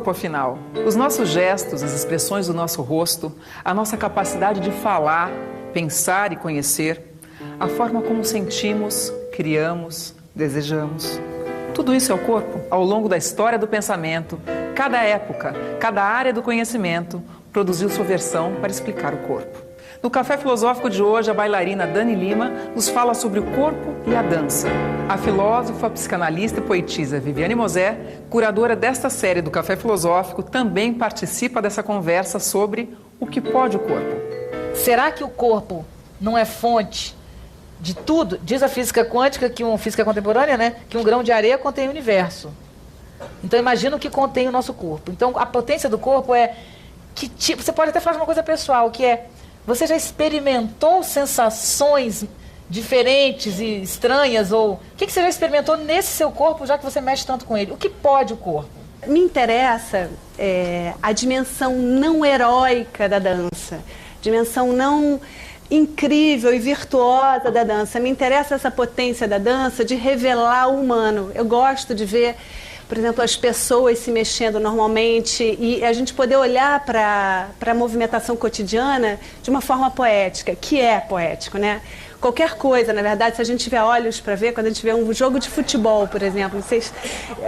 corpo, afinal? Os nossos gestos, as expressões do nosso rosto, a nossa capacidade de falar, pensar e conhecer, a forma como sentimos, criamos, desejamos. Tudo isso é o corpo. Ao longo da história do pensamento, cada época, cada área do conhecimento produziu sua versão para explicar o corpo. No Café Filosófico de hoje, a bailarina Dani Lima nos fala sobre o corpo e a dança. A filósofa, psicanalista e poetisa Viviane Mosé, curadora desta série do Café Filosófico, também participa dessa conversa sobre o que pode o corpo. Será que o corpo não é fonte de tudo? Diz a física quântica, física contemporânea, né, que um grão de areia contém o universo. Então imagina o que contém o nosso corpo. Então a potência do corpo é que tipo, você pode até falar de uma coisa pessoal, que é: você já experimentou sensações diferentes e estranhas? Ou o que você já experimentou nesse seu corpo, já que você mexe tanto com ele? O que pode o corpo? Me interessa a dimensão não heróica da dança, dimensão não incrível e virtuosa da dança. Me interessa essa potência da dança de revelar o humano. Eu gosto de ver, por exemplo, as pessoas se mexendo normalmente e a gente poder olhar para a movimentação cotidiana de uma forma poética, que é poético, né? Qualquer coisa, na verdade, se a gente tiver olhos para ver, quando a gente vê um jogo de futebol, por exemplo,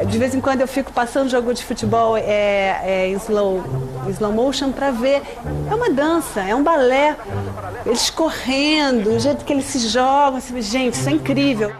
de vez em quando eu fico passando jogo de futebol em slow motion para ver. É uma dança, é um balé. Eles correndo, o jeito que eles se jogam, assim, gente, isso é incrível.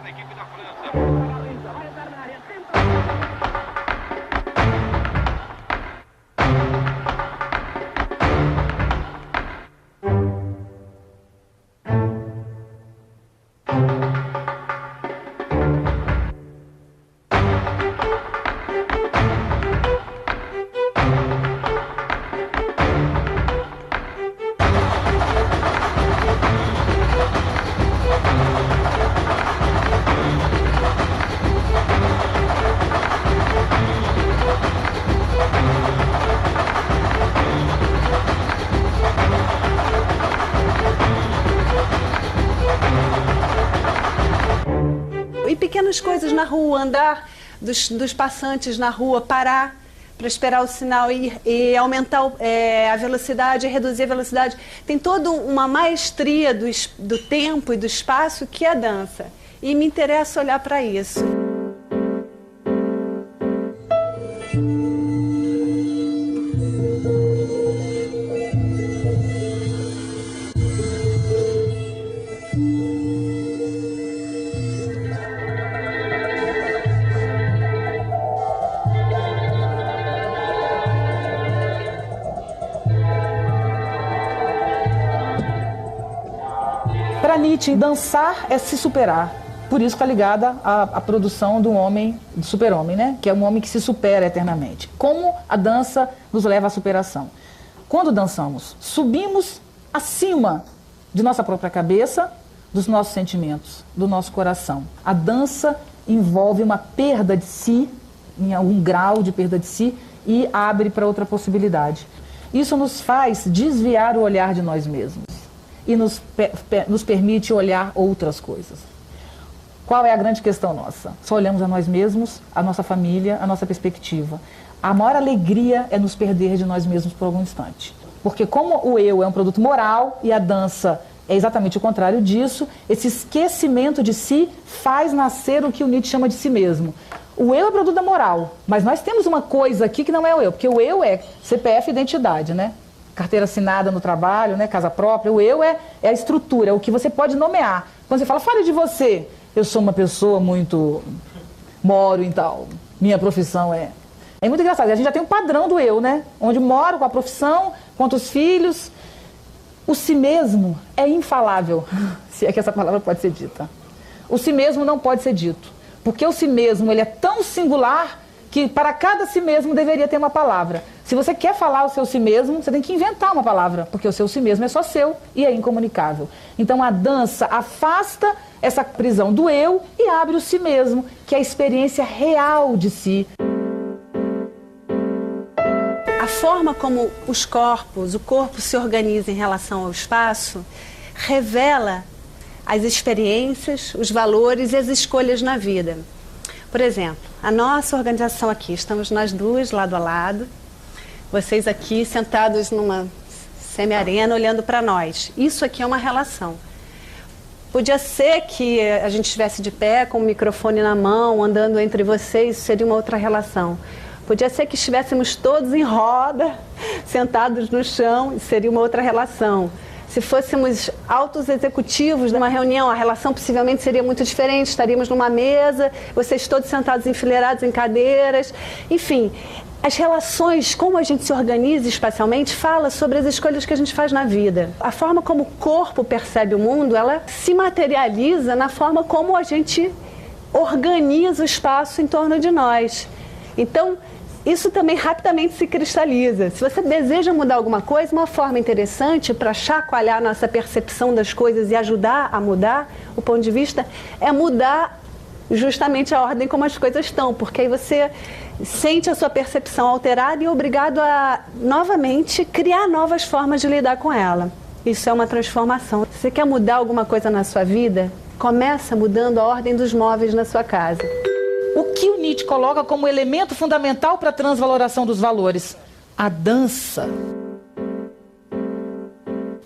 E pequenas coisas na rua, andar dos passantes na rua, parar para esperar o sinal e aumentar a velocidade, reduzir a velocidade. Tem toda uma maestria do tempo e do espaço que é a dança. E me interessa olhar para isso. Para Nietzsche, dançar é se superar. Por isso está ligada à produção do homem, do super-homem, né? Que é um homem que se supera eternamente. Como a dança nos leva à superação? Quando dançamos, subimos acima de nossa própria cabeça, dos nossos sentimentos, do nosso coração. A dança envolve uma perda de si, em algum grau de perda de si, e abre para outra possibilidade. Isso nos faz desviar o olhar de nós mesmos e nos permite olhar outras coisas. Qual é a grande questão nossa? Só olhamos a nós mesmos, a nossa família, a nossa perspectiva. A maior alegria é nos perder de nós mesmos por algum instante. Porque como o eu é um produto moral e a dança é exatamente o contrário disso, esse esquecimento de si faz nascer o que o Nietzsche chama de si mesmo. O eu é produto da moral, mas nós temos uma coisa aqui que não é o eu, porque o eu é CPF e identidade, né? Carteira assinada no trabalho, né? Casa própria. O eu é a estrutura, é o que você pode nomear. Quando você fala, fale de você. Eu sou uma pessoa muito... moro em tal. Minha profissão é... É muito engraçado. A gente já tem um padrão do eu, né? Onde moro, com a profissão, quantos filhos. O si mesmo é infalável, se é que essa palavra pode ser dita. O si mesmo não pode ser dito. Porque o si mesmo ele é tão singular que para cada si mesmo deveria ter uma palavra. Se você quer falar o seu si mesmo, você tem que inventar uma palavra, porque o seu si mesmo é só seu e é incomunicável. Então a dança afasta essa prisão do eu e abre o si mesmo, que é a experiência real de si. A forma como o corpo se organiza em relação ao espaço, revela as experiências, os valores e as escolhas na vida. Por exemplo, a nossa organização aqui, estamos nós duas lado a lado, Vocês aqui sentados numa semi-arena olhando para nós. Isso aqui é uma relação. Podia ser que a gente estivesse de pé, com o microfone na mão, andando entre vocês, isso seria uma outra relação. Podia ser que estivéssemos todos em roda, sentados no chão, isso seria uma outra relação. Se fôssemos altos executivos numa reunião, a relação possivelmente seria muito diferente. Estaríamos numa mesa, vocês todos sentados enfileirados em cadeiras. Enfim, as relações, como a gente se organiza espacialmente, fala sobre as escolhas que a gente faz na vida. A forma como o corpo percebe o mundo, ela se materializa na forma como a gente organiza o espaço em torno de nós. Então, isso também rapidamente se cristaliza. Se você deseja mudar alguma coisa, uma forma interessante para chacoalhar nossa percepção das coisas e ajudar a mudar o ponto de vista é mudar justamente a ordem como as coisas estão, porque aí você sente a sua percepção alterada e é obrigado a, novamente, criar novas formas de lidar com ela. Isso é uma transformação. Se você quer mudar alguma coisa na sua vida, começa mudando a ordem dos móveis na sua casa. O que o Nietzsche coloca como elemento fundamental para a transvaloração dos valores? A dança.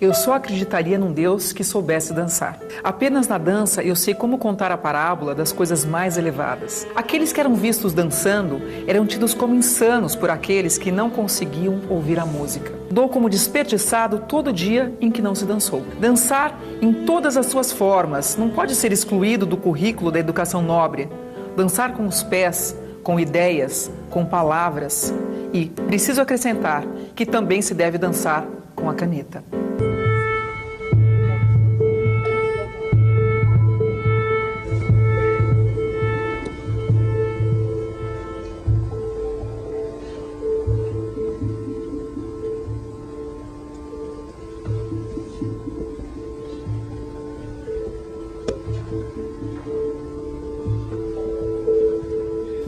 Eu só acreditaria num Deus que soubesse dançar. Apenas na dança eu sei como contar a parábola das coisas mais elevadas. Aqueles que eram vistos dançando eram tidos como insanos por aqueles que não conseguiam ouvir a música. Dou como desperdiçado todo dia em que não se dançou. Dançar em todas as suas formas não pode ser excluído do currículo da educação nobre. Dançar com os pés, com ideias, com palavras. E preciso acrescentar que também se deve dançar com a caneta.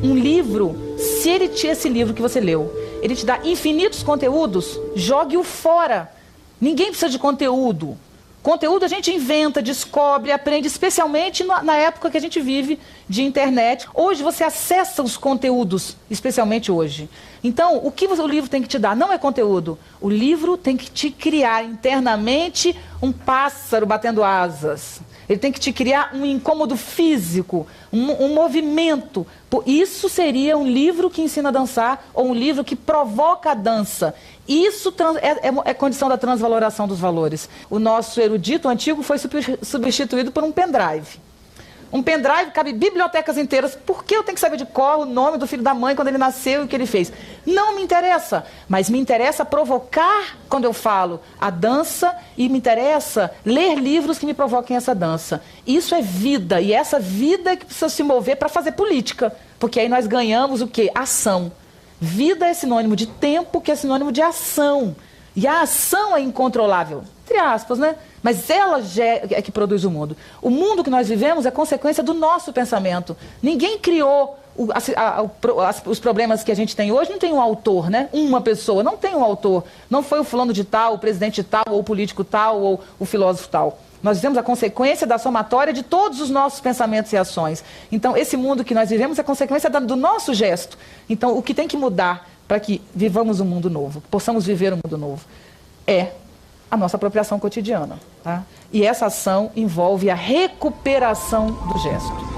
Um livro, se ele tinha esse livro que você leu, ele te dá infinitos conteúdos, jogue-o fora. Ninguém precisa de conteúdo. Conteúdo a gente inventa, descobre, aprende, especialmente na época que a gente vive de internet. Hoje você acessa os conteúdos, especialmente hoje. Então, o que o livro tem que te dar não é conteúdo. O livro tem que te criar internamente um pássaro batendo asas. Ele tem que te criar um incômodo físico, um movimento. Isso seria um livro que ensina a dançar ou um livro que provoca a dança. Isso é condição da transvaloração dos valores. O nosso erudito antigo foi substituído por um pendrive. Um pendrive cabe bibliotecas inteiras. Por que eu tenho que saber de cor o nome do filho da mãe quando ele nasceu e o que ele fez? Não me interessa, mas me interessa provocar, quando eu falo, a dança, e me interessa ler livros que me provoquem essa dança. Isso é vida, e essa vida é que precisa se mover para fazer política, porque aí nós ganhamos o quê? Ação. Vida é sinônimo de tempo, que é sinônimo de ação. E a ação é incontrolável, entre aspas, né? Mas ela é que produz o mundo. O mundo que nós vivemos é consequência do nosso pensamento. Ninguém criou os problemas que a gente tem hoje, não tem um autor, né? Uma pessoa, não tem um autor. Não foi o fulano de tal, o presidente tal, ou o político tal, ou o filósofo tal. Nós vivemos a consequência da somatória de todos os nossos pensamentos e ações. Então, esse mundo que nós vivemos é consequência do nosso gesto. Então, o que tem que mudar para que vivamos um mundo novo, possamos viver um mundo novo, é a nossa apropriação cotidiana. Tá? E essa ação envolve a recuperação do gesto.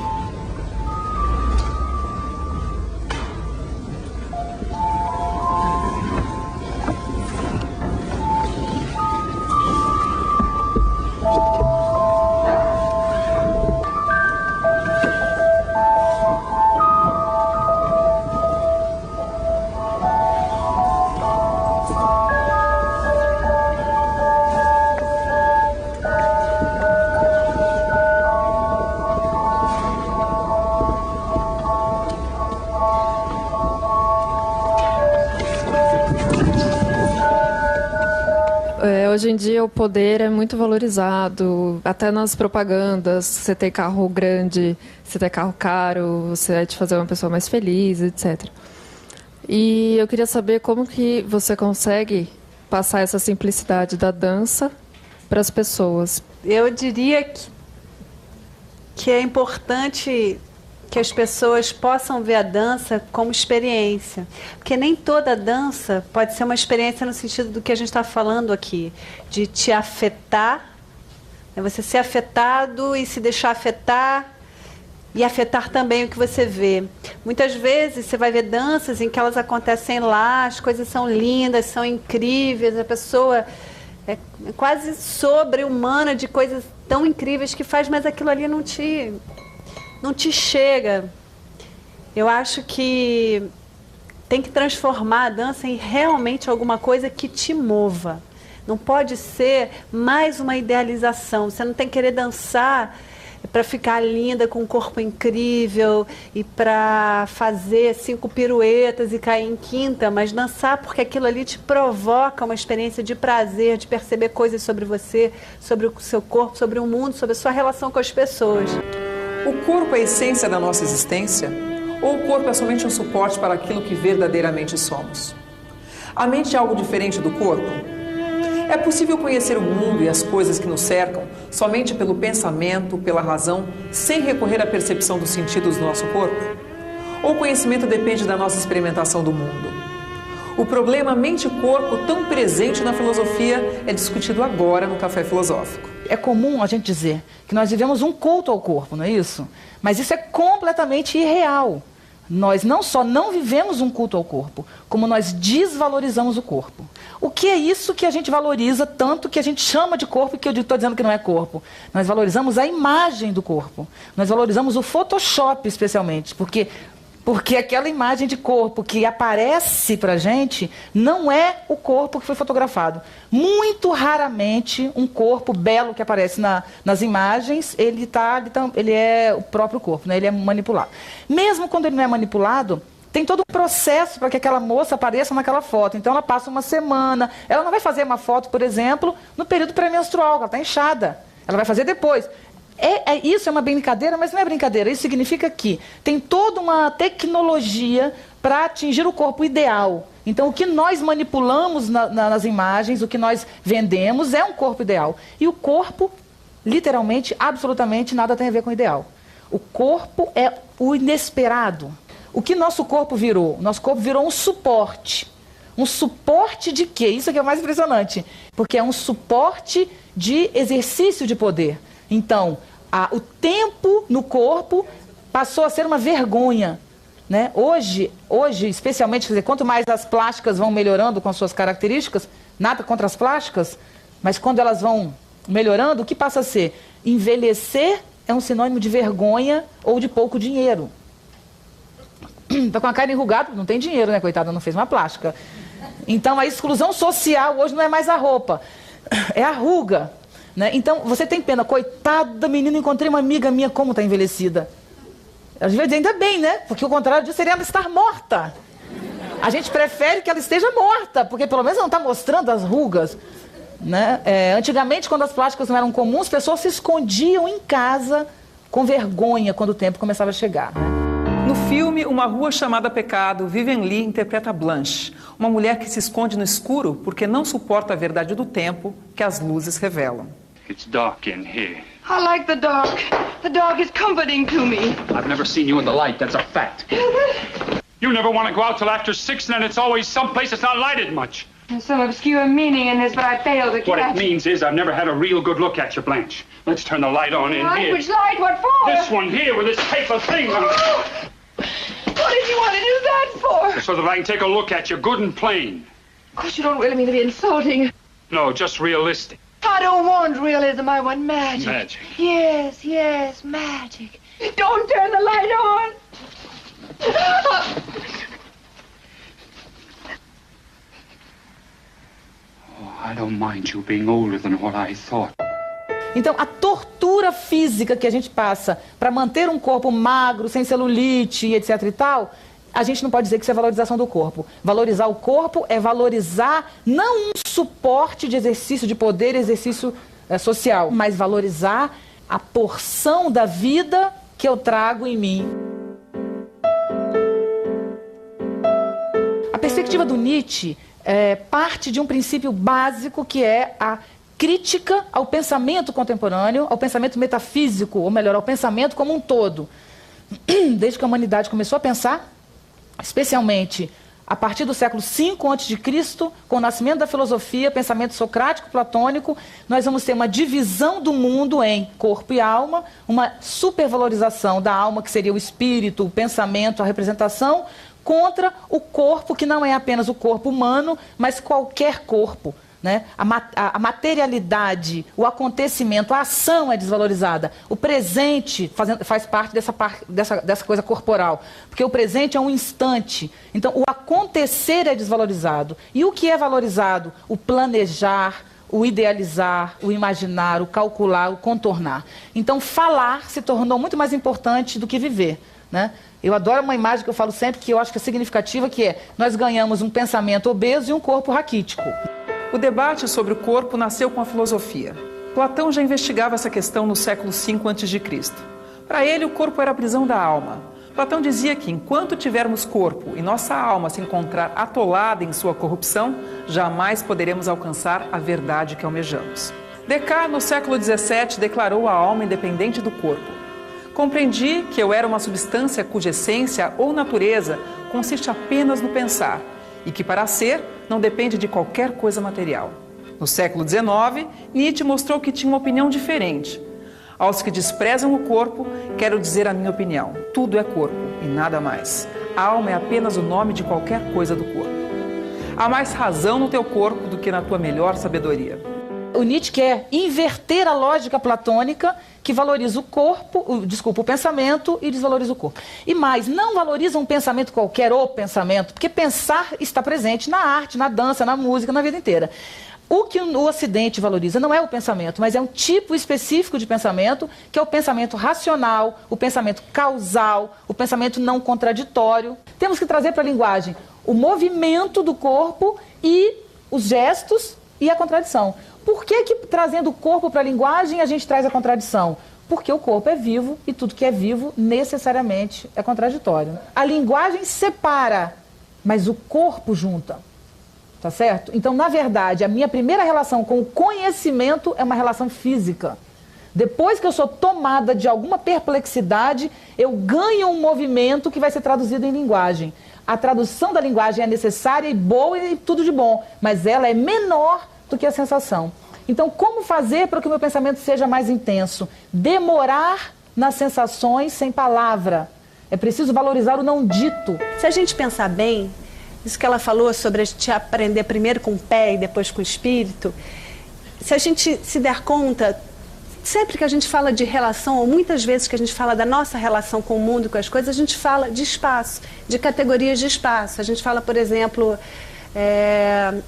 Hoje em dia o poder é muito valorizado, até nas propagandas. Você ter carro grande, você ter carro caro, você vai te fazer uma pessoa mais feliz, etc. E eu queria saber como que você consegue passar essa simplicidade da dança para as pessoas. Eu diria que é importante que as pessoas possam ver a dança como experiência. Porque nem toda dança pode ser uma experiência no sentido do que a gente está falando aqui, de te afetar, né? Você ser afetado e se deixar afetar e afetar também o que você vê. Muitas vezes você vai ver danças em que elas acontecem lá, as coisas são lindas, são incríveis, a pessoa é quase sobre-humana de coisas tão incríveis que faz, mas aquilo ali não te chega. Eu acho que tem que transformar a dança em realmente alguma coisa que te mova. Não pode ser mais uma idealização. Você não tem que querer dançar para ficar linda, com um corpo incrível e para fazer 5 piruetas e cair em quinta, mas dançar porque aquilo ali te provoca uma experiência de prazer, de perceber coisas sobre você, sobre o seu corpo, sobre o mundo, sobre a sua relação com as pessoas. O corpo é a essência da nossa existência? Ou o corpo é somente um suporte para aquilo que verdadeiramente somos? A mente é algo diferente do corpo? É possível conhecer o mundo e as coisas que nos cercam somente pelo pensamento, pela razão, sem recorrer à percepção dos sentidos do nosso corpo? Ou o conhecimento depende da nossa experimentação do mundo? O problema mente e corpo, tão presente na filosofia, é discutido agora no Café Filosófico. É comum a gente dizer que nós vivemos um culto ao corpo, não é isso? Mas isso é completamente irreal. Nós não só não vivemos um culto ao corpo, como nós desvalorizamos o corpo. O que é isso que a gente valoriza tanto, que a gente chama de corpo, e que eu estou dizendo que não é corpo? Nós valorizamos a imagem do corpo. Nós valorizamos o Photoshop, especialmente, porque aquela imagem de corpo que aparece para a gente não é o corpo que foi fotografado. Muito raramente um corpo belo que aparece nas imagens, ele é o próprio corpo, né? Ele é manipulado. Mesmo quando ele não é manipulado, tem todo um processo para que aquela moça apareça naquela foto. Então ela passa uma semana, ela não vai fazer uma foto, por exemplo, no período pré-menstrual, ela está inchada. Ela vai fazer depois. Isso é uma brincadeira, mas não é brincadeira. Isso significa que tem toda uma tecnologia para atingir o corpo ideal. Então, o que nós manipulamos nas imagens, o que nós vendemos, é um corpo ideal. E o corpo, literalmente, absolutamente nada tem a ver com o ideal. O corpo é o inesperado. O que nosso corpo virou? Nosso corpo virou um suporte. Um suporte de quê? Isso aqui é o mais impressionante. Porque é um suporte de exercício de poder. Então, o tempo no corpo passou a ser uma vergonha, né? Hoje, especialmente, quer dizer, quanto mais as plásticas vão melhorando com as suas características, nada contra as plásticas, mas quando elas vão melhorando, o que passa a ser? Envelhecer é um sinônimo de vergonha ou de pouco dinheiro. Está com a cara enrugada, não tem dinheiro, né? Coitada, não fez uma plástica. Então, a exclusão social hoje não é mais a roupa, é a ruga. Né? Então, você tem pena, coitada menina, encontrei uma amiga minha, como está envelhecida. Às vezes, ainda bem, né? Porque o contrário disso seria ela estar morta. A gente prefere que ela esteja morta, porque pelo menos ela não está mostrando as rugas. Né? Antigamente, quando as plásticas não eram comuns, as pessoas se escondiam em casa com vergonha quando o tempo começava a chegar. Né? No filme Uma Rua Chamada Pecado, Vivien Leigh interpreta Blanche, uma mulher que se esconde no escuro porque não suporta a verdade do tempo que as luzes revelam. It's dark in here. I like the dark. The dark is comforting to me. I've never seen you in the light, that's a fact. You never want to go out till after 6, and then it's always someplace that's not lighted much. There's some obscure meaning in this, but I fail to catch. What it means is I've never had a real good look at you, Blanche. Let's turn the light on in Light? here. Which light? What for? This one here with this paper thing on it. What did you want to do that for? So that I can take a look at you good and plain. Of course, you don't really mean to be insulting. No, just realistic. I don't want realism, I want magic. Magic. Yes, yes, magic. Don't turn the light on. Oh, I don't mind you being older than what I thought. Então, a tortura física que a gente passa para manter um corpo magro, sem celulite, etc. e tal, a gente não pode dizer que isso é valorização do corpo. Valorizar o corpo é valorizar não um suporte de exercício de poder, exercício social, mas valorizar a porção da vida que eu trago em mim. A perspectiva do Nietzsche parte de um princípio básico que é a crítica ao pensamento contemporâneo, ao pensamento metafísico, ou melhor, ao pensamento como um todo. desde que a humanidade começou a pensar, especialmente a partir do século V a.C., com o nascimento da filosofia, pensamento socrático, platônico, nós vamos ter uma divisão do mundo em corpo e alma, uma supervalorização da alma, que seria o espírito, o pensamento, a representação, contra o corpo, que não é apenas o corpo humano, mas qualquer corpo. Né? A materialidade, o acontecimento, a ação é desvalorizada. O presente faz parte dessa coisa corporal, porque o presente é um instante. Então, o acontecer é desvalorizado. E o que é valorizado? O planejar, o idealizar, o imaginar, o calcular, o contornar. Então, falar se tornou muito mais importante do que viver, né? Eu adoro uma imagem que eu falo sempre, que eu acho que é significativa, que é: nós ganhamos um pensamento obeso e um corpo raquítico. O debate sobre o corpo nasceu com a filosofia. Platão já investigava essa questão no século V a.C. Para ele, o corpo era a prisão da alma. Platão dizia que, enquanto tivermos corpo e nossa alma se encontrar atolada em sua corrupção, jamais poderemos alcançar a verdade que almejamos. Descartes, no século XVII, declarou a alma independente do corpo. Compreendi que eu era uma substância cuja essência ou natureza consiste apenas no pensar, e que para ser não depende de qualquer coisa material. No século XIX, Nietzsche mostrou que tinha uma opinião diferente. Aos que desprezam o corpo, quero dizer a minha opinião. Tudo é corpo e nada mais. A alma é apenas o nome de qualquer coisa do corpo. Há mais razão no teu corpo do que na tua melhor sabedoria. O Nietzsche quer inverter a lógica platônica, que valoriza o corpo, o pensamento, e desvaloriza o corpo. E mais, não valoriza um pensamento qualquer, o pensamento, porque pensar está presente na arte, na dança, na música, na vida inteira. O que o Ocidente valoriza não é o pensamento, mas é um tipo específico de pensamento, que é o pensamento racional, o pensamento causal, o pensamento não contraditório. Temos que trazer para a linguagem o movimento do corpo e os gestos e a contradição. Por que trazendo o corpo para a linguagem a gente traz a contradição? Porque o corpo é vivo e tudo que é vivo necessariamente é contraditório. A linguagem separa, mas o corpo junta. Tá certo? Então, na verdade, a minha primeira relação com o conhecimento é uma relação física. Depois que eu sou tomada de alguma perplexidade, eu ganho um movimento que vai ser traduzido em linguagem. A tradução da linguagem é necessária e boa e tudo de bom, mas ela é menor do que a sensação. Então, como fazer para que o meu pensamento seja mais intenso? Demorar nas sensações sem palavra. É preciso valorizar o não dito. Se a gente pensar bem, isso que ela falou sobre a gente aprender primeiro com o pé e depois com o espírito, se a gente se der conta, sempre que a gente fala de relação, ou muitas vezes que a gente fala da nossa relação com o mundo, com as coisas, a gente fala de espaço, de categorias de espaço. A gente fala, por exemplo,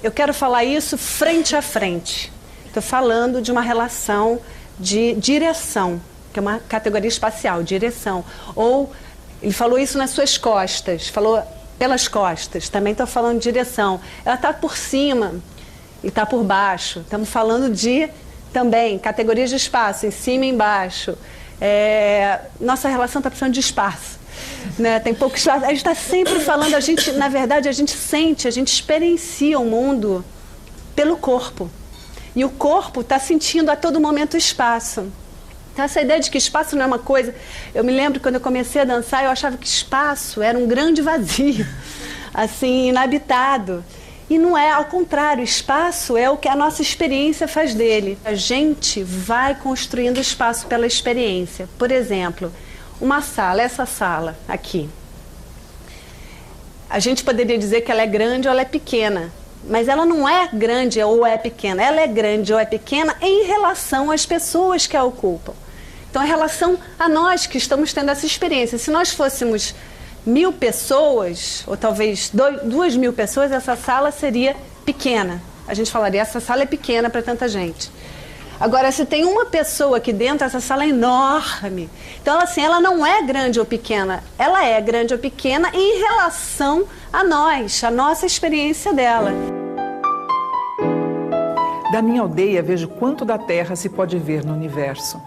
eu quero falar isso frente a frente. Estou falando de uma relação de direção, que é uma categoria espacial, direção. Ou ele falou isso nas suas costas, falou pelas costas, também estou falando de direção. Ela está por cima e está por baixo. Estamos falando de, também, categorias de espaço, em cima e embaixo. Nossa relação está precisando de espaço. Né? Tem pouco espaço. A gente está sempre falando, na verdade, a gente sente, a gente experiencia o mundo pelo corpo. E o corpo está sentindo a todo momento o espaço. Então, essa ideia de que espaço não é uma coisa... Eu me lembro, quando eu comecei a dançar, eu achava que espaço era um grande vazio, assim, inabitado. E não é, ao contrário, espaço é o que a nossa experiência faz dele. A gente vai construindo espaço pela experiência. Por exemplo, uma sala, essa sala aqui. A gente poderia dizer que ela é grande ou ela é pequena. Mas ela não é grande ou é pequena. Ela é grande ou é pequena em relação às pessoas que a ocupam. Então, em relação a nós que estamos tendo essa experiência. Se nós fôssemos 1.000 pessoas, ou talvez 2.000 pessoas, essa sala seria pequena. A gente falaria, essa sala é pequena para tanta gente. Agora, se tem uma pessoa aqui dentro, essa sala é enorme. Então, assim, ela não é grande ou pequena. Ela é grande ou pequena em relação a nós, a nossa experiência dela. Da minha aldeia vejo quanto da terra se pode ver no universo.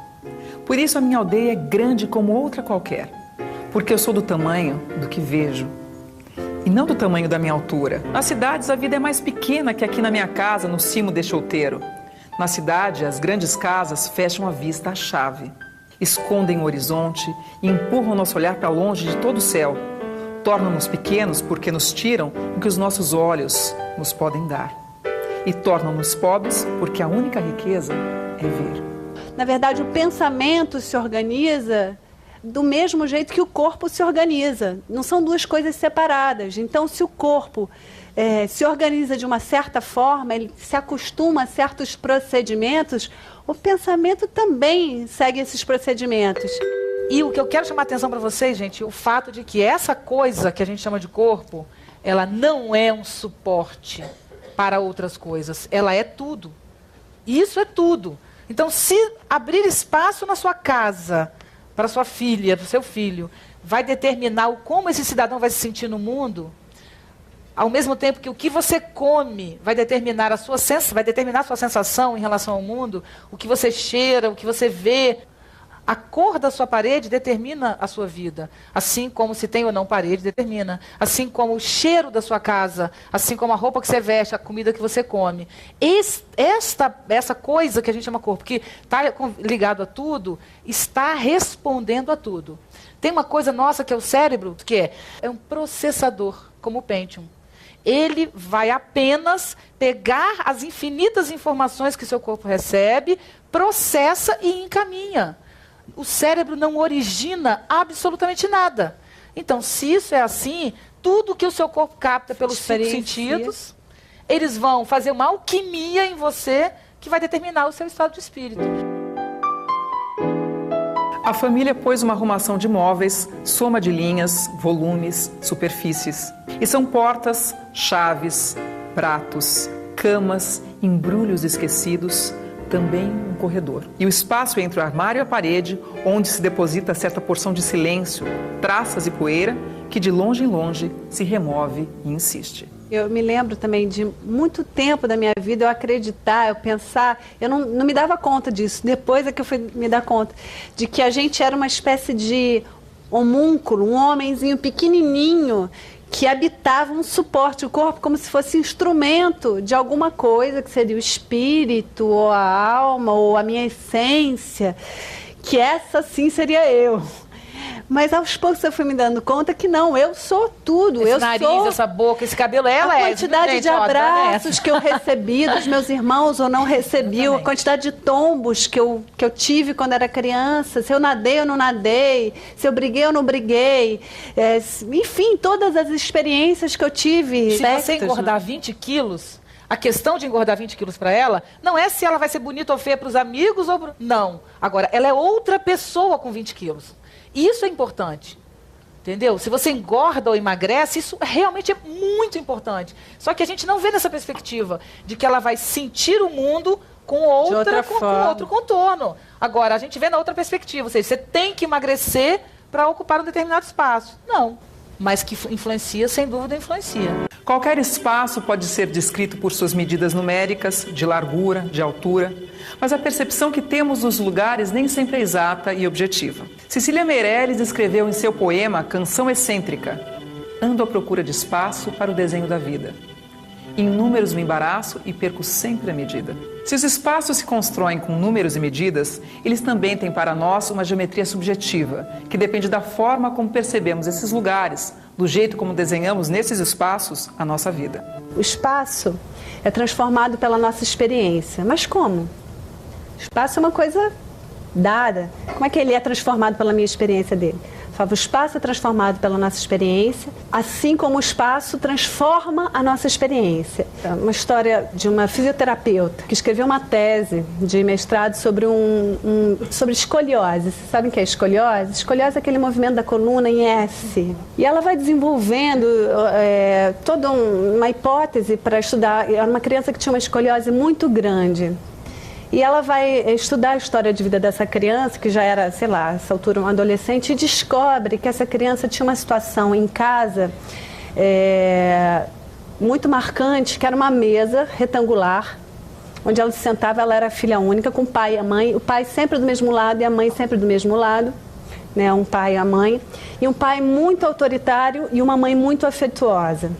Por isso a minha aldeia é grande como outra qualquer. Porque eu sou do tamanho do que vejo. E não do tamanho da minha altura. Nas cidades a vida é mais pequena que aqui na minha casa, no cimo deste outeiro. Na cidade, as grandes casas fecham a vista à chave. escondem o horizonte e empurram nosso olhar para longe de todo o céu. Tornam-nos pequenos porque nos tiram o que os nossos olhos nos podem dar. E tornam-nos pobres porque a única riqueza é ver. Na verdade, o pensamento se organiza do mesmo jeito que o corpo se organiza. Não são duas coisas separadas. Então, se o corpo se organiza de uma certa forma, ele se acostuma a certos procedimentos, o pensamento também segue esses procedimentos. E o que eu quero chamar a atenção para vocês, gente, o fato de que essa coisa que a gente chama de corpo, ela não é um suporte para outras coisas. Ela é tudo. Isso é tudo. Então, se abrir espaço na sua casa, para sua filha, para o seu filho, vai determinar como esse cidadão vai se sentir no mundo, ao mesmo tempo que o que você come vai determinar a sua sensação em relação ao mundo, o que você cheira, o que você vê. A cor da sua parede determina a sua vida, assim como se tem ou não parede determina, assim como o cheiro da sua casa, assim como a roupa que você veste, a comida que você come. Essa coisa que a gente chama corpo, que está ligado a tudo, está respondendo a tudo. Tem uma coisa nossa que é o cérebro, que é um processador, como o Pentium. Ele vai apenas pegar as infinitas informações que seu corpo recebe, processa e encaminha. O cérebro não origina absolutamente nada. Então, se isso é assim, tudo que o seu corpo capta pelos 5 sentidos, eles vão fazer uma alquimia em você que vai determinar o seu estado de espírito. A família pôs uma arrumação de móveis, soma de linhas, volumes, superfícies. E são portas, chaves, pratos, camas, embrulhos esquecidos, também um corredor. E o espaço entre o armário e a parede, onde se deposita certa porção de silêncio, traças e poeira, que de longe em longe se remove e insiste. Eu me lembro também de muito tempo da minha vida eu acreditar, eu pensar, eu não me dava conta disso, depois é que eu fui me dar conta, de que a gente era uma espécie de homúnculo, um homenzinho pequenininho, que habitava um suporte, o corpo como se fosse instrumento de alguma coisa, que seria o espírito, ou a alma, ou a minha essência, que essa sim seria eu. Mas aos poucos eu fui me dando conta que não, eu sou tudo. Esse eu nariz, sou essa boca, esse cabelo, ela a quantidade de abraços que eu recebi dos meus irmãos ou não recebi, a quantidade de tombos que eu tive quando era criança, se eu nadei ou não nadei, se eu briguei ou não briguei, enfim, todas as experiências que eu tive. Se você engordar 20 quilos, a questão de engordar 20 quilos para ela não é se ela vai ser bonita ou feia para os amigos ou não. Agora, ela é outra pessoa com 20 quilos. Isso é importante, entendeu? Se você engorda ou emagrece, isso realmente é muito importante. Só que a gente não vê nessa perspectiva de que ela vai sentir o mundo com outro contorno. Agora, a gente vê na outra perspectiva, ou seja, você tem que emagrecer para ocupar um determinado espaço. Não, mas que influencia, sem dúvida influencia. Qualquer espaço pode ser descrito por suas medidas numéricas, de largura, de altura, mas a percepção que temos dos lugares nem sempre é exata e objetiva. Cecília Meirelles escreveu em seu poema Canção Excêntrica: ando à procura de espaço para o desenho da vida. Em números me embaraço e perco sempre a medida. Se os espaços se constroem com números e medidas, eles também têm para nós uma geometria subjetiva, que depende da forma como percebemos esses lugares, do jeito como desenhamos nesses espaços a nossa vida. O espaço é transformado pela nossa experiência. Mas como? O espaço é uma coisa dada. Como é que ele é transformado pela minha experiência dele? O espaço é transformado pela nossa experiência, assim como o espaço transforma a nossa experiência. É uma história de uma fisioterapeuta que escreveu uma tese de mestrado sobre sobre escoliose. Vocês sabem o que é escoliose? Escoliose é aquele movimento da coluna em S. E ela vai desenvolvendo toda uma hipótese para estudar. Era uma criança que tinha uma escoliose muito grande. E ela vai estudar a história de vida dessa criança, que já era, sei lá, nessa altura, um adolescente, e descobre que essa criança tinha uma situação em casa muito marcante, que era uma mesa retangular, onde ela se sentava. Ela era filha única, com o pai e a mãe, o pai sempre do mesmo lado e a mãe sempre do mesmo lado, né, um pai e a mãe, e um pai muito autoritário e uma mãe muito afetuosa.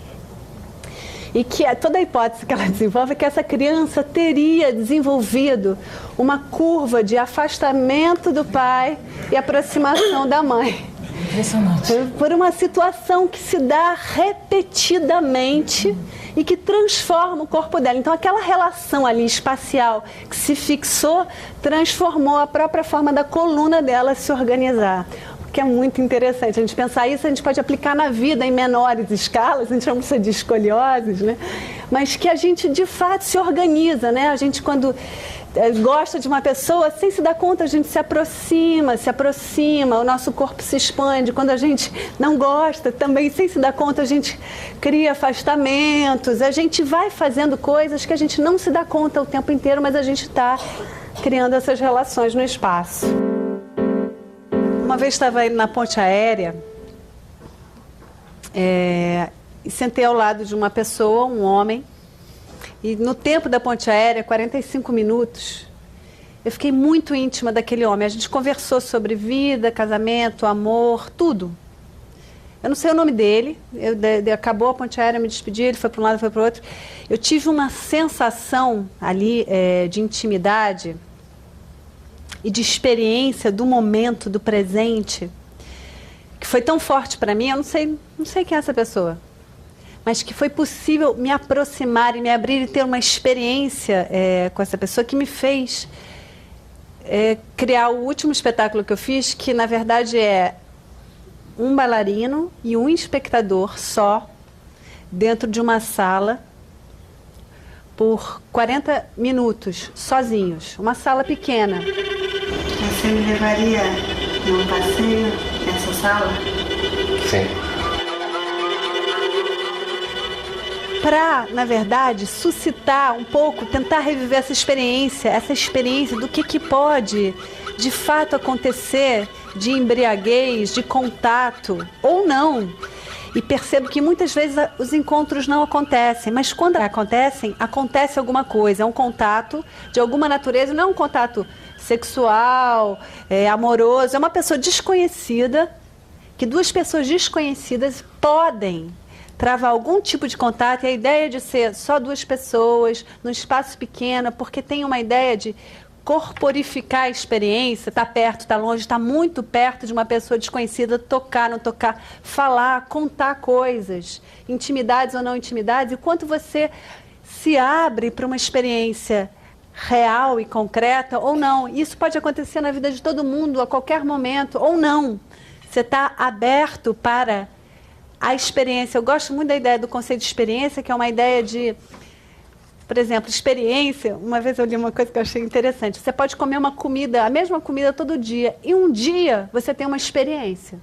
E que toda a hipótese que ela desenvolve é que essa criança teria desenvolvido uma curva de afastamento do pai e aproximação da mãe. Impressionante. Por uma situação que se dá repetidamente e que transforma o corpo dela. Então, aquela relação ali espacial que se fixou, transformou a própria forma da coluna dela se organizar. O que é muito interessante. A gente pensar isso, a gente pode aplicar na vida em menores escalas, a gente chama isso de escolioses, né? Mas que a gente, de fato, se organiza, né? A gente, quando gosta de uma pessoa, sem se dar conta, a gente se aproxima, o nosso corpo se expande. Quando a gente não gosta, também sem se dar conta, a gente cria afastamentos, a gente vai fazendo coisas que a gente não se dá conta o tempo inteiro, mas a gente está criando essas relações no espaço. Uma vez estava indo na ponte aérea e sentei ao lado de uma pessoa, um homem, e no tempo da ponte aérea, 45 minutos, eu fiquei muito íntima daquele homem. A gente conversou sobre vida, casamento, amor, tudo. Eu não sei o nome dele, acabou a ponte aérea, me despedi, ele foi para um lado, foi para o outro. Eu tive uma sensação ali de intimidade e de experiência do momento, do presente, que foi tão forte para mim. Eu não sei quem é essa pessoa, mas que foi possível me aproximar e me abrir e ter uma experiência com essa pessoa que me fez criar o último espetáculo que eu fiz, que na verdade é um bailarino e um espectador só, dentro de uma sala, por 40 minutos, sozinhos. Uma sala pequena. Você me levaria num passeio nessa sala? Sim. Para, na verdade, suscitar um pouco, tentar reviver essa experiência do que pode, de fato, acontecer de embriaguez, de contato, ou não. E percebo que muitas vezes os encontros não acontecem, mas quando acontecem, acontece alguma coisa. É um contato de alguma natureza, não é um contato sexual, amoroso, é uma pessoa desconhecida, que duas pessoas desconhecidas podem travar algum tipo de contato, e a ideia de ser só duas pessoas, num espaço pequeno, porque tem uma ideia de corporificar a experiência, está perto, está longe, está muito perto de uma pessoa desconhecida, tocar, não tocar, falar, contar coisas, intimidades ou não intimidades, e quanto você se abre para uma experiência real e concreta ou não. Isso pode acontecer na vida de todo mundo, a qualquer momento, ou não. Você está aberto para a experiência. Eu gosto muito da ideia do conceito de experiência, que é uma ideia de, por exemplo, experiência. Uma vez eu li uma coisa que eu achei interessante. Você pode comer uma comida, a mesma comida todo dia, e um dia você tem uma experiência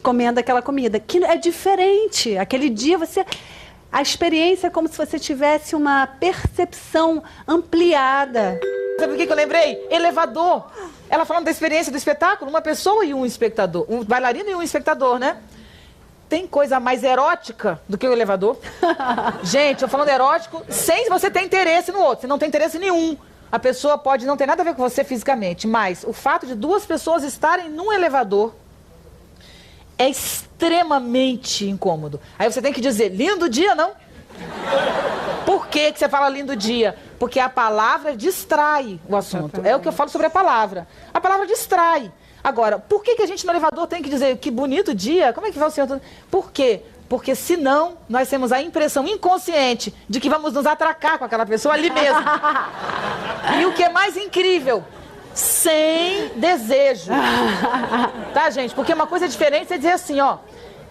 comendo aquela comida, que é diferente. Aquele dia a experiência é como se você tivesse uma percepção ampliada. Sabe o que eu lembrei? Elevador. Ela falando da experiência do espetáculo, uma pessoa e um espectador, um bailarino e um espectador, né? Tem coisa mais erótica do que o elevador? Gente, eu falando erótico, sem você ter interesse no outro. Você não tem interesse nenhum. A pessoa pode não ter nada a ver com você fisicamente, mas o fato de duas pessoas estarem num elevador é extremamente incômodo. Aí você tem que dizer, lindo dia, não? Por que você fala lindo dia? Porque a palavra distrai o assunto. É o que eu falo sobre a palavra. A palavra distrai. Agora, por que a gente no elevador tem que dizer que bonito dia? Como é que vai o senhor? Por quê? Porque senão nós temos a impressão inconsciente de que vamos nos atracar com aquela pessoa ali mesmo. E o que é mais incrível, sem desejo. Tá, gente? Porque uma coisa diferente é dizer assim, ó,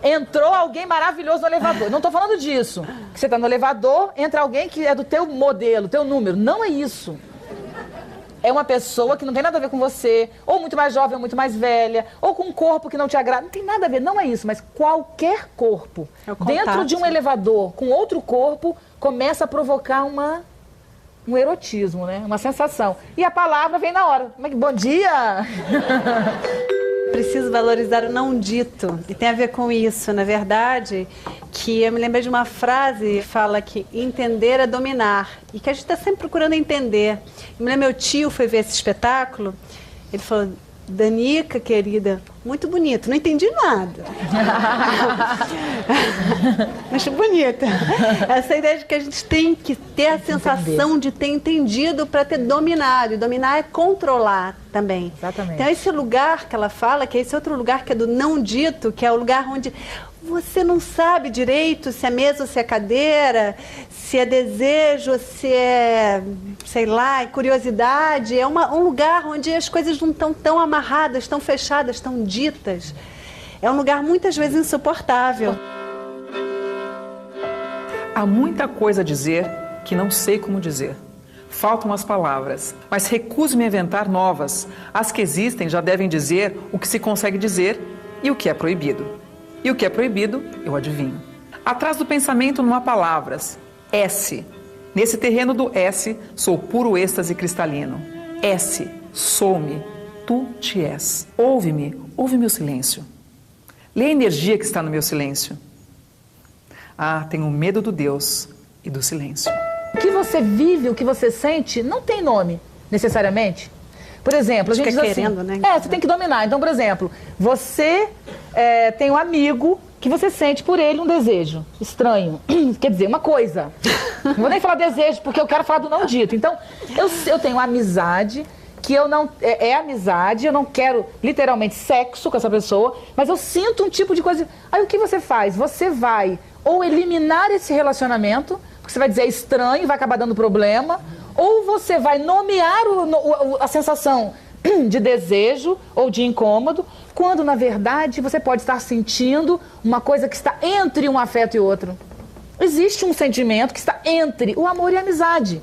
entrou alguém maravilhoso no elevador. Não tô falando disso. Que você tá no elevador, entra alguém que é do teu modelo, teu número. Não é isso. É uma pessoa que não tem nada a ver com você, ou muito mais jovem, ou muito mais velha, ou com um corpo que não te agrada. Não tem nada a ver, não é isso, mas qualquer corpo dentro de um elevador com outro corpo começa a provocar um erotismo, né? Uma sensação. E a palavra vem na hora. Bom dia! Preciso valorizar o não dito. E tem a ver com isso, na verdade, que eu me lembrei de uma frase que fala que entender é dominar. E que a gente está sempre procurando entender. Eu me lembro, meu tio foi ver esse espetáculo, ele falou, Danica, querida, muito bonito. Não entendi nada. Mas bonita. Essa ideia de que a gente tem que ter a sensação de ter entendido para ter dominado. E dominar é controlar também. Exatamente. Então, esse lugar que ela fala, que é esse outro lugar que é do não dito, que é o lugar onde você não sabe direito se é mesa ou se é cadeira, se é desejo, se é, sei lá, curiosidade. É um lugar onde as coisas não estão tão amarradas, tão fechadas, tão ditas. É um lugar muitas vezes insuportável. Há muita coisa a dizer que não sei como dizer. Faltam as palavras, mas recuso-me a inventar novas. As que existem já devem dizer o que se consegue dizer e o que é proibido. E o que é proibido, eu adivinho. Atrás do pensamento não há palavras. S. Nesse terreno do S, sou puro êxtase cristalino. S. Sou-me. Tu te és. Ouve-me. Ouve meu silêncio. Lê a energia que está no meu silêncio. Ah, tenho medo do Deus e do silêncio. O que você vive, o que você sente, não tem nome, necessariamente. Por exemplo, a gente diz querendo, assim, né? Você tem que dominar. Então, por exemplo, você tem um amigo que você sente por ele um desejo estranho. Quer dizer, uma coisa. Não vou nem falar desejo, porque eu quero falar do não dito. Então, eu tenho amizade, que eu não... É amizade, eu não quero literalmente sexo com essa pessoa, mas eu sinto um tipo de coisa... Aí o que você faz? Você vai ou eliminar esse relacionamento, porque você vai dizer é estranho, vai acabar dando problema, ou você vai nomear a sensação de desejo ou de incômodo, quando na verdade você pode estar sentindo uma coisa que está entre um afeto e outro. Existe um sentimento que está entre o amor e a amizade.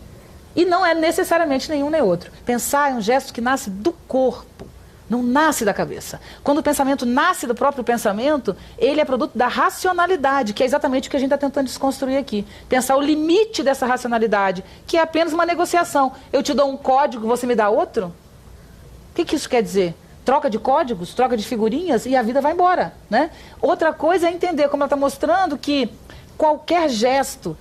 E não é necessariamente nenhum nem outro. Pensar é um gesto que nasce do corpo, não nasce da cabeça. Quando o pensamento nasce do próprio pensamento, ele é produto da racionalidade, que é exatamente o que a gente está tentando desconstruir aqui. Pensar o limite dessa racionalidade, que é apenas uma negociação. Eu te dou um código, você me dá outro? O que isso quer dizer? Troca de códigos, troca de figurinhas e a vida vai embora, né? Outra coisa é entender, como ela está mostrando, que qualquer gesto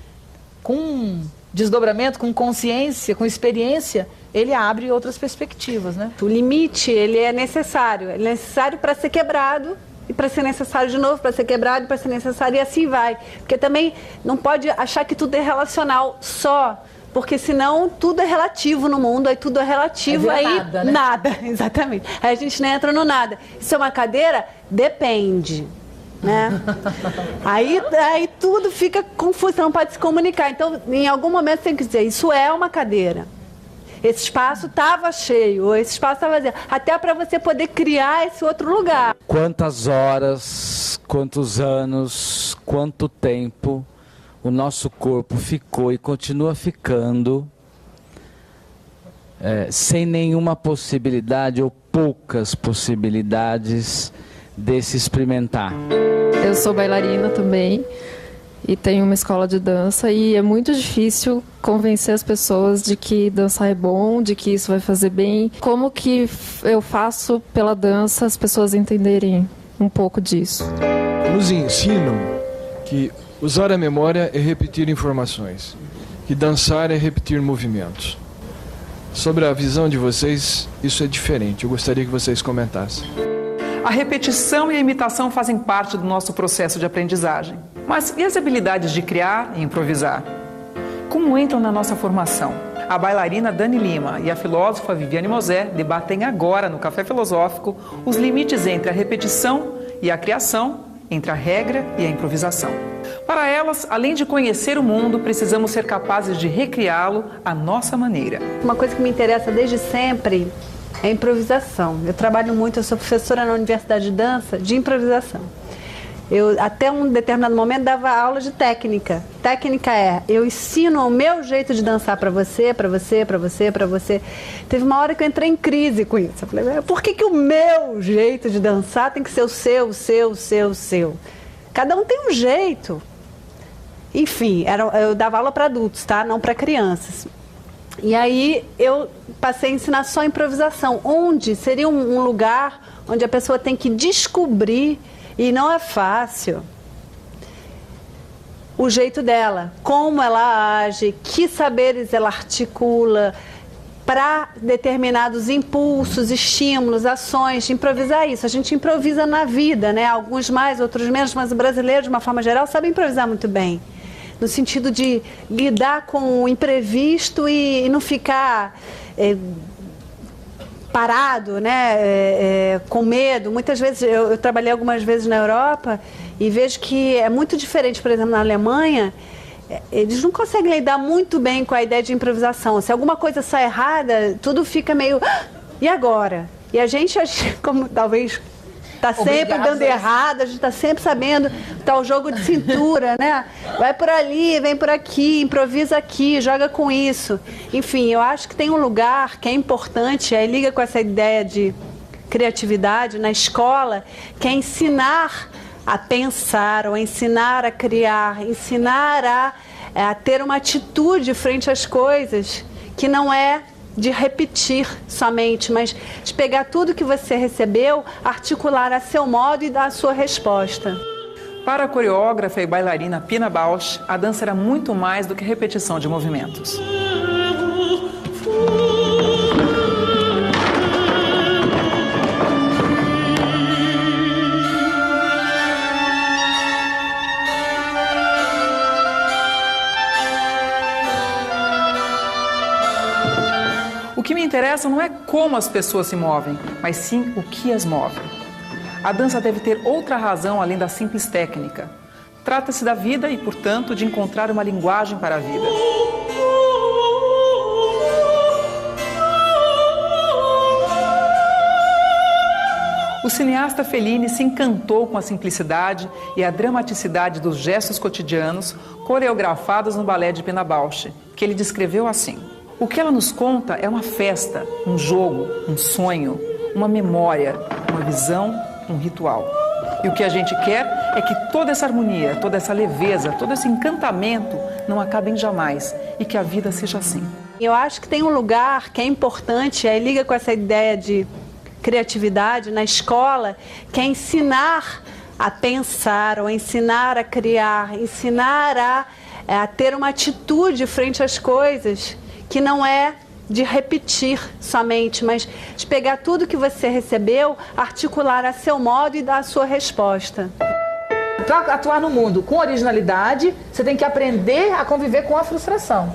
com desdobramento, com consciência, com experiência, ele abre outras perspectivas, né? O limite, ele é necessário. Ele é necessário para ser quebrado e para ser necessário de novo, para ser quebrado e para ser necessário, e assim vai. Porque também não pode achar que tudo é relacional só, porque senão tudo é relativo no mundo, aí tudo é relativo, aí nada, né? Nada, exatamente. Aí a gente não entra no nada. Isso é uma cadeira? Depende. Né? Aí tudo fica confuso, não pode se comunicar. Então, em algum momento você tem que dizer, isso é uma cadeira. Esse espaço estava cheio, ou esse espaço estava vazio. Até para você poder criar esse outro lugar. Quantas horas, quantos anos, quanto tempo o nosso corpo ficou e continua ficando sem nenhuma possibilidade ou poucas possibilidades de se experimentar. Eu sou bailarina também e tenho uma escola de dança e é muito difícil convencer as pessoas de que dançar é bom, de que isso vai fazer bem. Como que eu faço pela dança as pessoas entenderem um pouco disso? Nos ensinam que usar a memória é repetir informações, que dançar é repetir movimentos. Sobre a visão de vocês, isso é diferente. Eu gostaria que vocês comentassem. A repetição e a imitação fazem parte do nosso processo de aprendizagem. Mas e as habilidades de criar e improvisar? Como entram na nossa formação? A bailarina Dani Lima e a filósofa Viviane Mosé debatem agora no Café Filosófico os limites entre a repetição e a criação, entre a regra e a improvisação. Para elas, além de conhecer o mundo, precisamos ser capazes de recriá-lo à nossa maneira. Uma coisa que me interessa desde sempre é improvisação. Eu trabalho muito, eu sou professora na Universidade de Dança de improvisação. Eu, até um determinado momento, dava aula de técnica. Técnica eu ensino o meu jeito de dançar para você, para você, para você, para você. Teve uma hora que eu entrei em crise com isso. Eu falei, por que o meu jeito de dançar tem que ser o seu, o seu, o seu, o seu? Cada um tem um jeito. Enfim, eu dava aula para adultos, tá? Não para crianças. E aí eu passei a ensinar só improvisação, onde seria um lugar onde a pessoa tem que descobrir, e não é fácil, o jeito dela, como ela age, que saberes ela articula, para determinados impulsos, estímulos, ações, improvisar isso. A gente improvisa na vida, né? Alguns mais, outros menos, mas o brasileiro, de uma forma geral, sabe improvisar muito bem. No sentido de lidar com o imprevisto e não ficar parado, né? Com medo. Muitas vezes, eu trabalhei algumas vezes na Europa e vejo que é muito diferente, por exemplo, na Alemanha. Eles não conseguem lidar muito bem com a ideia de improvisação. Se alguma coisa sai errada, tudo fica meio... E agora? E a gente, como talvez está sempre dando errado, a gente está sempre sabendo, tá o jogo de cintura, né? Vai por ali, vem por aqui, improvisa aqui, joga com isso. Enfim, eu acho que tem um lugar que é importante, aí liga com essa ideia de criatividade na escola, que é ensinar a pensar, ou ensinar a criar, ensinar a ter uma atitude frente às coisas que não é de repetir somente, mas de pegar tudo que você recebeu, articular a seu modo e dar a sua resposta. Para a coreógrafa e bailarina Pina Bausch, a dança era muito mais do que repetição de movimentos. O que me interessa não é como as pessoas se movem, mas sim o que as move. A dança deve ter outra razão além da simples técnica. Trata-se da vida e, portanto, de encontrar uma linguagem para a vida. O cineasta Fellini se encantou com a simplicidade e a dramaticidade dos gestos cotidianos coreografados no balé de Pina Bausch, que ele descreveu assim: o que ela nos conta é uma festa, um jogo, um sonho, uma memória, uma visão, um ritual. E o que a gente quer é que toda essa harmonia, toda essa leveza, todo esse encantamento não acabem jamais e que a vida seja assim. Eu acho que tem um lugar que é importante, aí liga com essa ideia de criatividade na escola, que é ensinar a pensar, ou ensinar a criar, ensinar a ter uma atitude frente às coisas que não é de repetir somente, mas de pegar tudo que você recebeu, articular a seu modo e dar a sua resposta. Para atuar no mundo com originalidade, você tem que aprender a conviver com a frustração.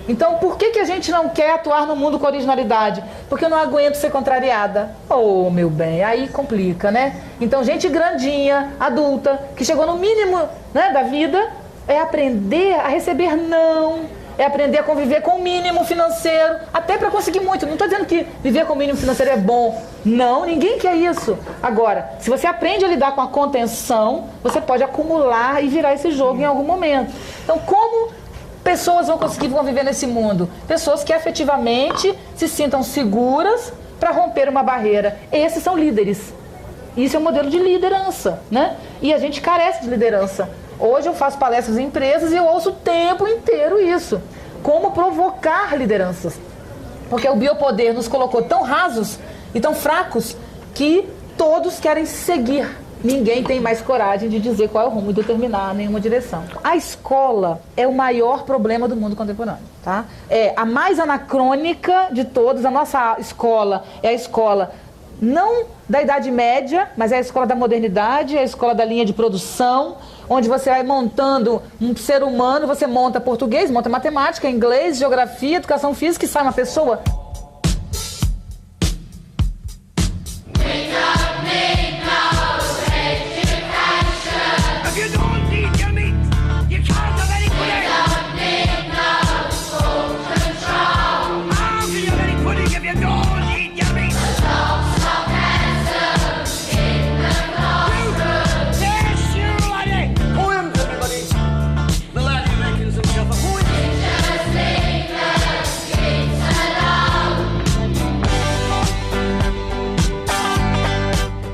Então, por que a gente não quer atuar no mundo com originalidade? Porque eu não aguento ser contrariada. Oh, meu bem, aí complica, né? Então, gente grandinha, adulta, que chegou no mínimo, né, da vida, é aprender a receber não. É aprender a conviver com o mínimo financeiro, até para conseguir muito. Não estou dizendo que viver com o mínimo financeiro é bom. Não, ninguém quer isso. Agora, se você aprende a lidar com a contenção, você pode acumular e virar esse jogo em algum momento. Então, como pessoas vão conseguir conviver nesse mundo? Pessoas que efetivamente se sintam seguras para romper uma barreira. Esses são líderes. Isso é um modelo de liderança, né? E a gente carece de liderança. Hoje eu faço palestras em empresas e eu ouço o tempo inteiro isso. Como provocar lideranças. Porque o biopoder nos colocou tão rasos e tão fracos que todos querem seguir. Ninguém tem mais coragem de dizer qual é o rumo e determinar nenhuma direção. A escola é o maior problema do mundo contemporâneo, tá? É a mais anacrônica de todas. A nossa escola é a escola não da Idade Média, mas é a escola da modernidade, é a escola da linha de produção, onde você vai montando um ser humano, você monta português, monta matemática, inglês, geografia, educação física e sai uma pessoa.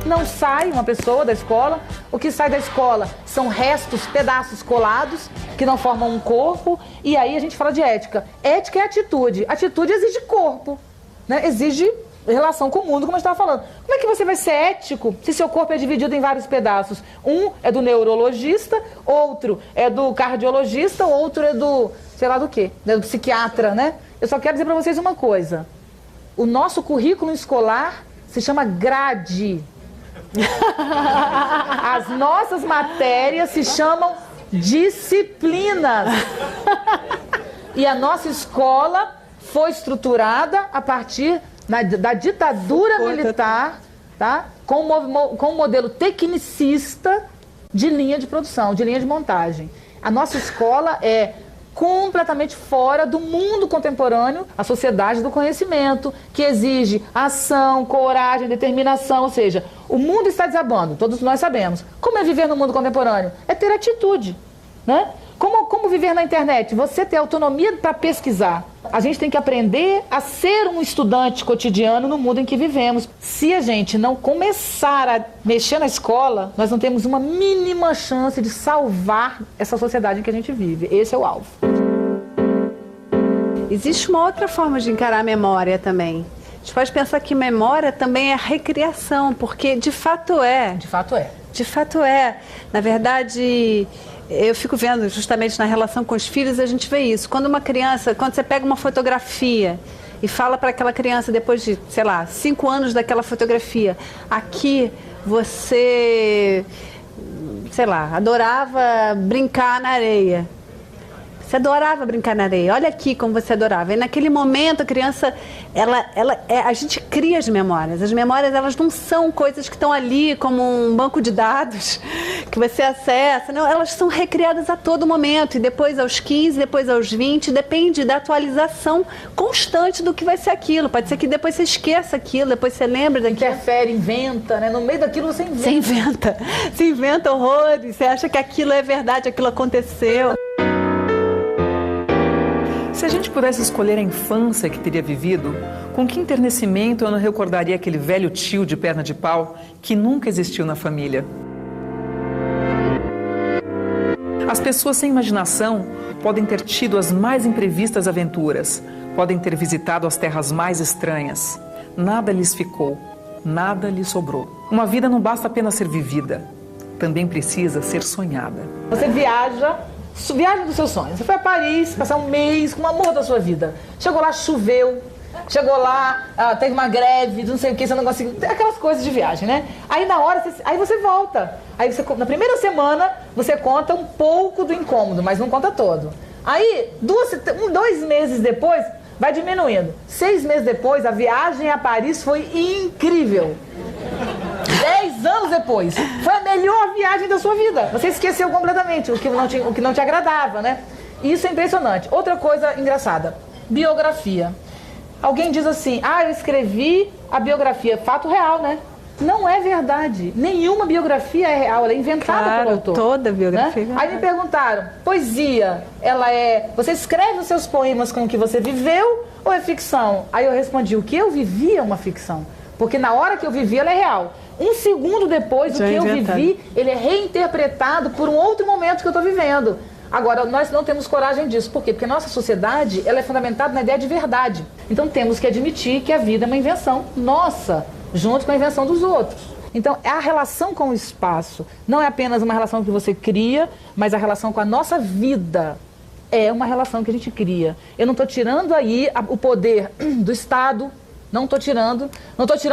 Não sai uma pessoa da escola, o que sai da escola são restos, pedaços colados, que não formam um corpo, e aí a gente fala de ética. Ética é atitude, atitude exige corpo, né? Exige relação com o mundo, como a gente estava falando. Como é que você vai ser ético se seu corpo é dividido em vários pedaços? Um é do neurologista, outro é do cardiologista, outro é do, sei lá do quê, do psiquiatra, né? Eu só quero dizer para vocês uma coisa. O nosso currículo escolar se chama grade. As nossas matérias se chamam disciplinas. E a nossa escola foi estruturada a partir da ditadura militar, tá? Com um modelo tecnicista de linha de produção, de linha de montagem. A nossa escola é completamente fora do mundo contemporâneo, a sociedade do conhecimento, que exige ação, coragem, determinação, ou seja, o mundo está desabando, todos nós sabemos. Como é viver no mundo contemporâneo? É ter atitude, né? Como viver na internet? Você ter autonomia para pesquisar. A gente tem que aprender a ser um estudante cotidiano no mundo em que vivemos. Se a gente não começar a mexer na escola, nós não temos uma mínima chance de salvar essa sociedade em que a gente vive. Esse é o alvo. Existe uma outra forma de encarar a memória também. A gente pode pensar que memória também é recriação, porque de fato é. De fato é. De fato é. Na verdade, eu fico vendo justamente na relação com os filhos, a gente vê isso. Quando você pega uma fotografia e fala para aquela criança depois de, sei lá, 5 anos daquela fotografia, aqui você, sei lá, adorava brincar na areia. Você adorava brincar na areia. Olha aqui como você adorava. E naquele momento a criança, a gente cria as memórias. As memórias, elas não são coisas que estão ali como um banco de dados que você acessa. Não, elas são recriadas a todo momento. E depois aos 15, depois aos 20, depende da atualização constante do que vai ser aquilo. Pode ser que depois você esqueça aquilo, depois você lembra daquilo. Interfere, inventa, né? No meio daquilo você inventa. Você inventa horrores. Você acha que aquilo é verdade, aquilo aconteceu. Se a gente pudesse escolher a infância que teria vivido, com que enternecimento eu não recordaria aquele velho tio de perna de pau que nunca existiu na família? As pessoas sem imaginação podem ter tido as mais imprevistas aventuras, podem ter visitado as terras mais estranhas. Nada lhes ficou, nada lhes sobrou. Uma vida não basta apenas ser vivida, também precisa ser sonhada. Você viaja dos seus sonhos. Você foi a Paris, passar um mês com o amor da sua vida. Chegou lá, choveu. Chegou lá, teve uma greve, não sei o que, você não conseguiu. Aquelas coisas de viagem, né? Aí na hora, aí você volta. Aí na primeira semana, você conta um pouco do incômodo, mas não conta todo. Aí, 2 meses depois, vai diminuindo. 6 meses depois, a viagem a Paris foi incrível. 10 anos depois, foi a melhor viagem da sua vida. Você esqueceu completamente o que não te agradava, né? Isso é impressionante. Outra coisa engraçada, biografia. Alguém diz assim, eu escrevi a biografia. Fato real, né? Não é verdade. Nenhuma biografia é real, ela é inventada pelo autor. Toda biografia. Né? Aí me perguntaram, poesia, você escreve os seus poemas com o que você viveu ou é ficção? Aí eu respondi, o que eu vivi é uma ficção. Porque na hora que eu vivi, ela é real. 1 segundo depois, o que eu vivi, ele é reinterpretado por um outro momento que eu estou vivendo. Agora, nós não temos coragem disso. Por quê? Porque a nossa sociedade, ela é fundamentada na ideia de verdade. Então, temos que admitir que a vida é uma invenção nossa, junto com a invenção dos outros. Então, a relação com o espaço não é apenas uma relação que você cria, mas a relação com a nossa vida é uma relação que a gente cria. Eu não estou tirando aí o poder do Estado, não estou tirando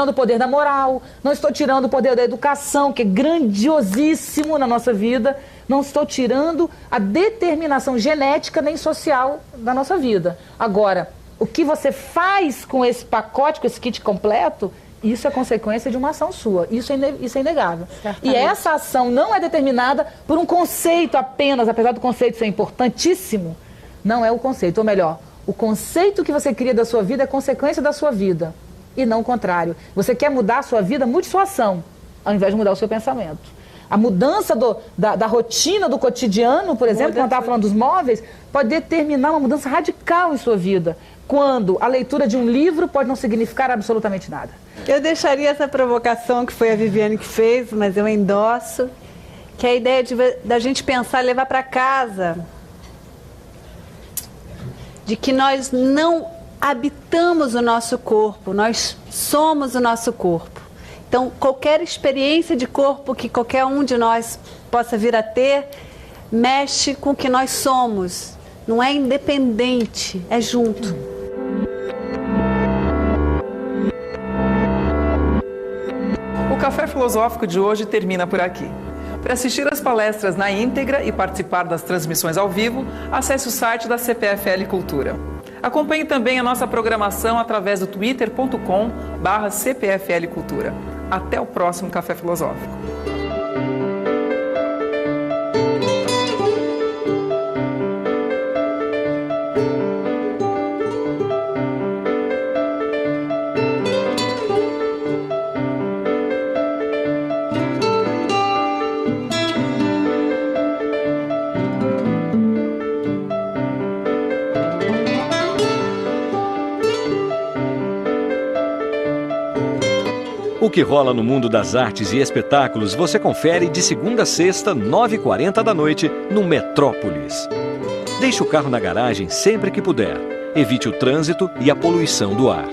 o poder da moral, não estou tirando o poder da educação, que é grandiosíssimo na nossa vida, não estou tirando a determinação genética nem social da nossa vida. Agora, o que você faz com esse pacote, com esse kit completo, isso é consequência de uma ação sua, isso é inegável. Certamente. E essa ação não é determinada por um conceito apenas, apesar do conceito ser importantíssimo, não é o conceito, ou melhor, o conceito que você cria da sua vida é consequência da sua vida, e não o contrário. Você quer mudar a sua vida, mude sua ação, ao invés de mudar o seu pensamento. A mudança da rotina, do cotidiano, por exemplo, quando eu estava falando dos móveis, pode determinar uma mudança radical em sua vida, quando a leitura de um livro pode não significar absolutamente nada. Eu deixaria essa provocação que foi a Viviane que fez, mas eu endosso, que é a ideia da gente pensar, levar para casa, de que nós não habitamos o nosso corpo, nós somos o nosso corpo. Então, qualquer experiência de corpo que qualquer um de nós possa vir a ter, mexe com o que nós somos. Não é independente, é junto. O Café Filosófico de hoje termina por aqui. Para assistir às palestras na íntegra e participar das transmissões ao vivo, acesse o site da CPFL Cultura. Acompanhe também a nossa programação através do twitter.com/CPFL Cultura. Até o próximo Café Filosófico. O que rola no mundo das artes e espetáculos você confere de segunda a sexta, 9h40 da noite, no Metrópolis. Deixe o carro na garagem sempre que puder. Evite o trânsito e a poluição do ar.